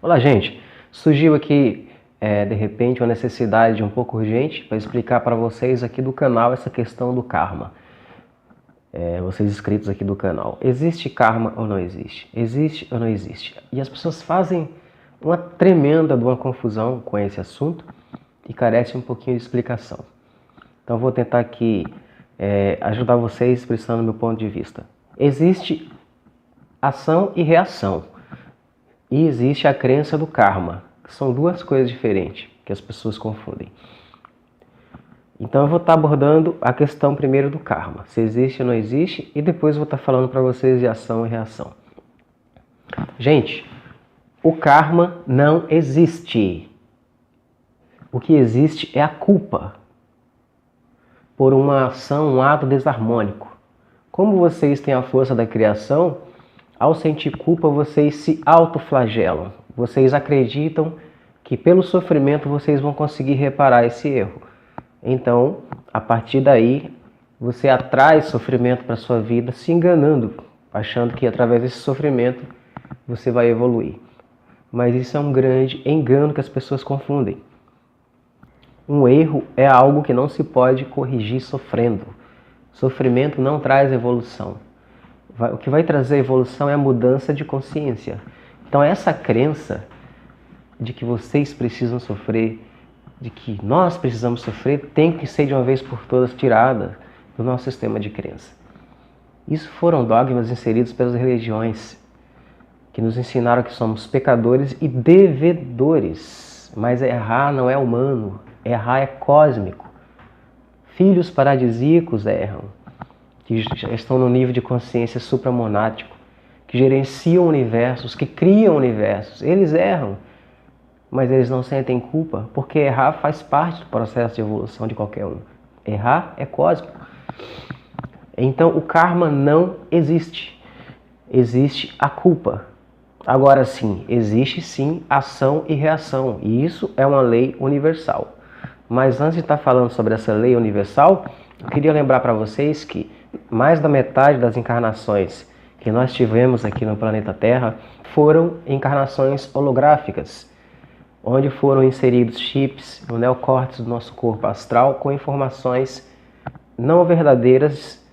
Olá, gente. Surgiu aqui, de repente, uma necessidade um pouco urgente para explicar para vocês aqui do canal essa questão do karma. Vocês inscritos aqui do canal. Existe karma ou não existe? Existe ou não existe? E as pessoas fazem uma tremenda de uma confusão com esse assunto e carece um pouquinho de explicação. Então vou tentar aqui ajudar vocês expressando meu ponto de vista. Existe ação e reação. E existe a crença do karma, que são duas coisas diferentes que as pessoas confundem. Então eu vou estar abordando a questão primeiro do karma, se existe ou não existe, e depois eu vou estar falando para vocês de ação e reação. Gente, o karma não existe. O que existe é a culpa por uma ação, um ato desarmônico. Como vocês têm a força da criação, ao sentir culpa, vocês se autoflagelam. Vocês acreditam que pelo sofrimento vocês vão conseguir reparar esse erro. Então, a partir daí, você atrai sofrimento para a sua vida, se enganando, achando que através desse sofrimento você vai evoluir. Mas isso é um grande engano que as pessoas confundem. Um erro é algo que não se pode corrigir sofrendo. Sofrimento não traz evolução. O que vai trazer evolução é a mudança de consciência. Então essa crença de que vocês precisam sofrer, de que nós precisamos sofrer, tem que ser de uma vez por todas tirada do nosso sistema de crença. Isso foram dogmas inseridos pelas religiões, que nos ensinaram que somos pecadores e devedores. Mas errar não é humano, errar é cósmico. Filhos paradisíacos erram, que já estão no nível de consciência supramonático, que gerenciam universos, que criam universos. Eles erram, mas eles não sentem culpa, porque errar faz parte do processo de evolução de qualquer um. Errar é cósmico. Então o karma não existe. Existe a culpa. Agora sim, existe sim ação e reação, e isso é uma lei universal. Mas antes de estar falando sobre essa lei universal, eu queria lembrar para vocês que mais da metade das encarnações que nós tivemos aqui no planeta Terra foram encarnações holográficas, onde foram inseridos chips no neocórtex do nosso corpo astral com informações não verdadeiras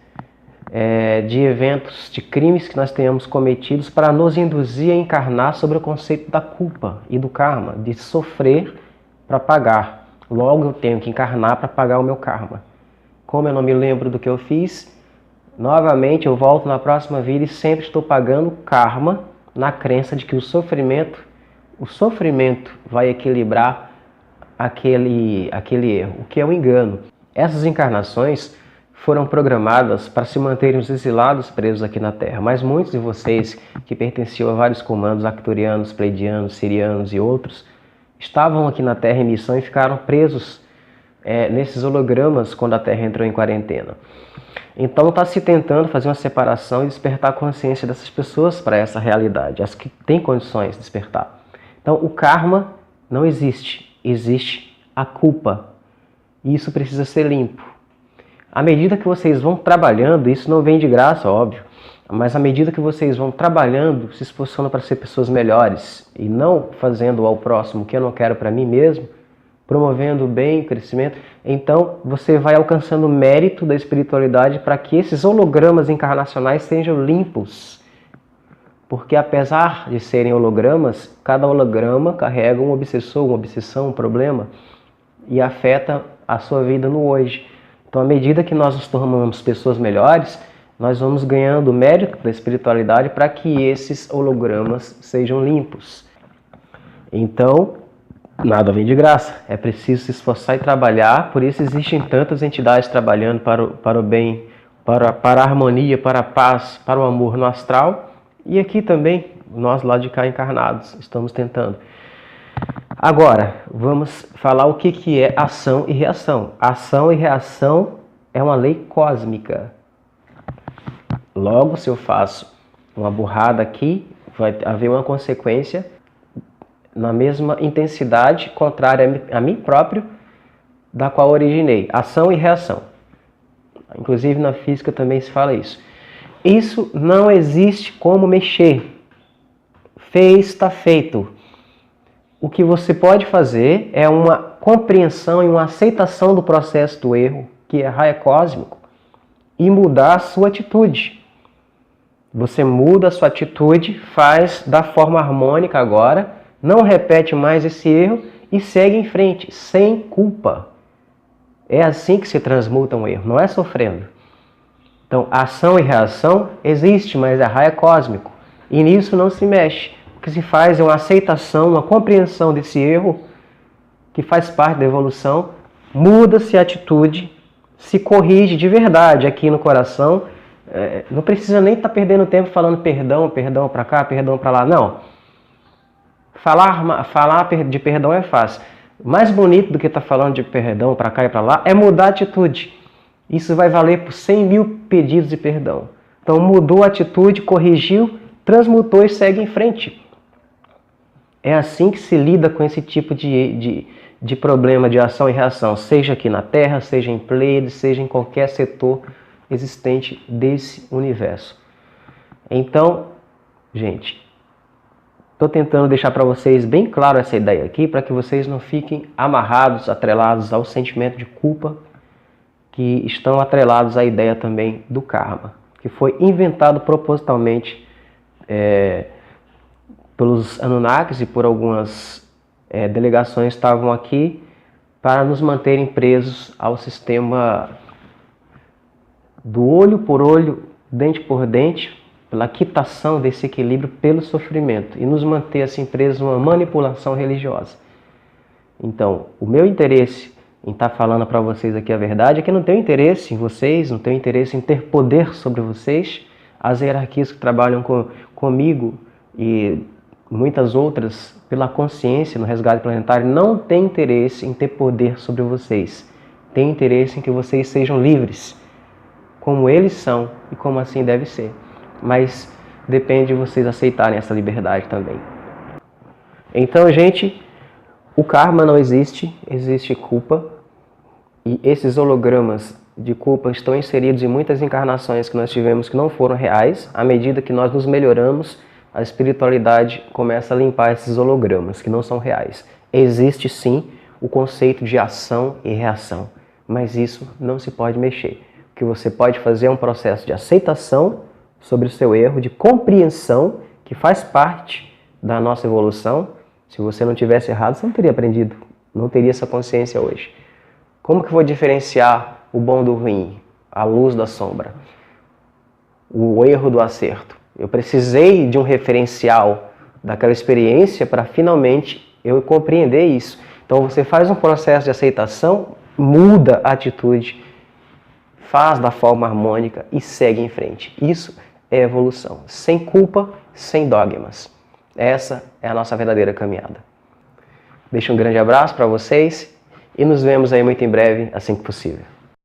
de eventos, de crimes que nós tenhamos cometidos para nos induzir a encarnar sobre o conceito da culpa e do karma, de sofrer para pagar. Logo eu tenho que encarnar para pagar o meu karma. Como eu não me lembro do que eu fiz, novamente eu volto na próxima vida e sempre estou pagando karma na crença de que o sofrimento vai equilibrar aquele erro, o que é um engano. Essas encarnações foram programadas para se manterem os exilados presos aqui na Terra, mas muitos de vocês que pertenciam a vários comandos arcturianos, pleidianos, sirianos e outros, estavam aqui na Terra em missão e ficaram presos nesses hologramas quando a Terra entrou em quarentena. Então está se tentando fazer uma separação e despertar a consciência dessas pessoas para essa realidade, as que têm condições de despertar. Então o karma não existe, existe a culpa. E isso precisa ser limpo. À medida que vocês vão trabalhando, isso não vem de graça, óbvio, mas à medida que vocês vão trabalhando, se esforçando para ser pessoas melhores e não fazendo ao próximo o que eu não quero para mim mesmo, promovendo o bem, o crescimento, então você vai alcançando o mérito da espiritualidade para que esses hologramas encarnacionais sejam limpos. Porque apesar de serem hologramas, cada holograma carrega um obsessor, uma obsessão, um problema e afeta a sua vida no hoje. Então, à medida que nós nos tornamos pessoas melhores, nós vamos ganhando mérito da espiritualidade para que esses hologramas sejam limpos. Então, nada vem de graça. É preciso se esforçar e trabalhar. Por isso existem tantas entidades trabalhando para o bem, para a harmonia, para a paz, para o amor no astral. E aqui também, nós lá de cá encarnados, estamos tentando. Agora, vamos falar o que é ação e reação. Ação e reação é uma lei cósmica. Logo, se eu faço uma burrada aqui, vai haver uma consequência na mesma intensidade, contrária a mim próprio, da qual originei. Ação e reação. Inclusive na física também se fala isso. Isso não existe como mexer. Fez, está feito. o que você pode fazer é uma compreensão e uma aceitação do processo do erro, que é raio cósmico, e mudar a sua atitude. Você muda a sua atitude, faz da forma harmônica agora, não repete mais esse erro e segue em frente, sem culpa. É assim que se transmuta um erro, não é sofrendo. Então, ação e reação existe, mas é raio cósmico. E nisso não se mexe. O que se faz é uma aceitação, uma compreensão desse erro, que faz parte da evolução, muda-se a atitude, se corrige de verdade aqui no coração. Não precisa nem estar perdendo tempo falando perdão, perdão para cá, perdão para lá. Não. Falar de perdão é fácil. Mais bonito do que estar falando de perdão para cá e para lá é mudar a atitude. Isso vai valer por 100 mil pedidos de perdão. Então mudou a atitude, corrigiu, transmutou e segue em frente. É assim que se lida com esse tipo de problema de ação e reação, seja aqui na Terra, seja em Pleiades, seja em qualquer setor existente desse universo. Então, gente, estou tentando deixar para vocês bem claro essa ideia aqui, para que vocês não fiquem amarrados, atrelados ao sentimento de culpa, que estão atrelados à ideia também do karma, que foi inventado propositalmente pelos Anunnakis e por algumas delegações que estavam aqui para nos manterem presos ao sistema do olho por olho, dente por dente, pela quitação desse equilíbrio pelo sofrimento e nos manter assim presos numa manipulação religiosa. Então, o meu interesse em estar falando para vocês aqui a verdade é que não tenho interesse em vocês, não tenho interesse em ter poder sobre vocês. As hierarquias que trabalham comigo e muitas outras pela consciência no resgate planetário não têm interesse em ter poder sobre vocês. Tem interesse em que vocês sejam livres, como eles são e como assim deve ser. Mas depende de vocês aceitarem essa liberdade também. Então, gente, o karma não existe, existe culpa. E esses hologramas de culpa estão inseridos em muitas encarnações que nós tivemos que não foram reais. À medida que nós nos melhoramos, a espiritualidade começa a limpar esses hologramas que não são reais. Existe sim o conceito de ação e reação, mas isso não se pode mexer. O que você pode fazer é um processo de aceitação sobre o seu erro, de compreensão, que faz parte da nossa evolução. Se você não tivesse errado, você não teria aprendido, não teria essa consciência hoje. Como que eu vou diferenciar o bom do ruim, a luz da sombra, o erro do acerto? Eu precisei de um referencial daquela experiência para finalmente eu compreender isso. Então você faz um processo de aceitação, muda a atitude, faz da forma harmônica e segue em frente. Isso é evolução, sem culpa, sem dogmas. Essa é a nossa verdadeira caminhada. Deixo um grande abraço para vocês e nos vemos aí muito em breve, assim que possível.